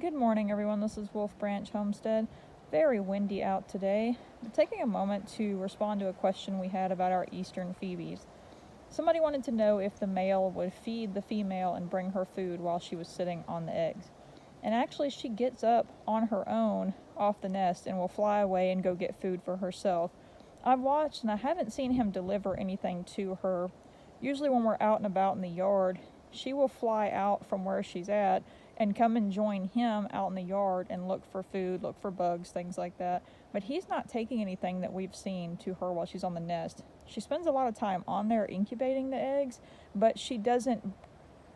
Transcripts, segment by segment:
Good morning, everyone. This is Wolf Branch Homestead. Very windy out today. I'm taking a moment to respond to a question we had about our eastern Phoebes. Somebody wanted to know if the male would feed the female and bring her food while she was sitting on the eggs. And actually, she gets up on her own off the nest and will fly away and go get food for herself. I've watched and I haven't seen him deliver anything to her. Usually, when we're out and about in the yard, she will fly out from where she's at and come and join him out in the yard and look for food, look for bugs, things like that. But he's not taking anything that we've seen to her while she's on the nest. She spends a lot of time on there incubating the eggs, but she doesn't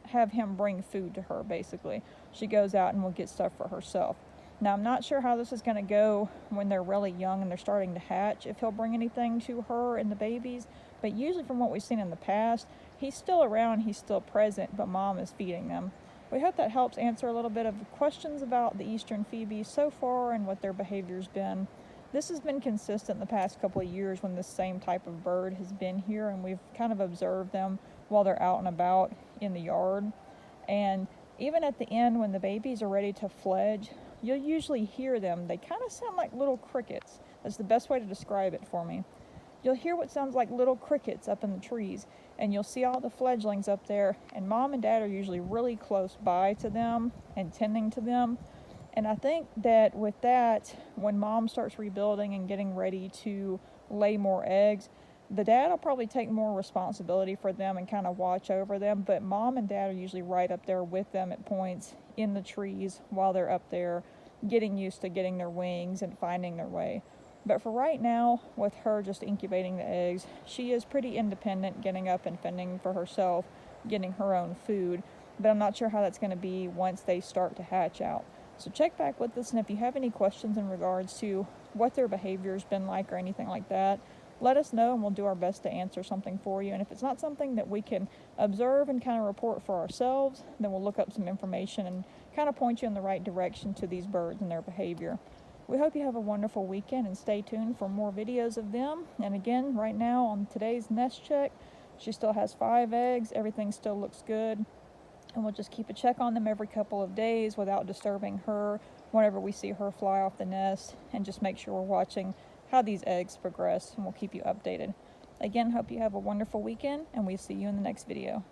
have him bring food to her, basically. She goes out and will get stuff for herself. Now, I'm not sure how this is going to go when they're really young and they're starting to hatch, if he'll bring anything to her and the babies. But usually from what we've seen in the past, he's still around, he's still present, but mom is feeding them. We hope that helps answer a little bit of the questions about the eastern Phoebes so far and what their behavior's been. This has been consistent the past couple of years when this same type of bird has been here, and we've kind of observed them while they're out and about in the yard. And even at the end, when the babies are ready to fledge, you'll usually hear them. They kind of sound like little crickets. That's the best way to describe it for me. You'll hear what sounds like little crickets up in the trees, and you'll see all the fledglings up there, and mom and dad are usually really close by to them and tending to them. And I think that with that, when mom starts rebuilding and getting ready to lay more eggs, the dad will probably take more responsibility for them and kind of watch over them, but mom and dad are usually right up there with them at points in the trees while they're up there getting used to getting their wings and finding their way. But for right now, with her just incubating the eggs, she is pretty independent, getting up and fending for herself, getting her own food. But I'm not sure how that's going to be once they start to hatch out. So check back with us, and if you have any questions in regards to what their behavior's been like or anything like that, let us know and we'll do our best to answer something for you. And if it's not something that we can observe and kind of report for ourselves, then we'll look up some information and kind of point you in the right direction to these birds and their behavior. We hope you have a wonderful weekend and stay tuned for more videos of them. And again, right now on today's nest check, she still has 5 eggs. Everything still looks good. And we'll just keep a check on them every couple of days without disturbing her whenever we see her fly off the nest, and just make sure we're watching how these eggs progress, and we'll keep you updated. Again, hope you have a wonderful weekend, and we'll see you in the next video.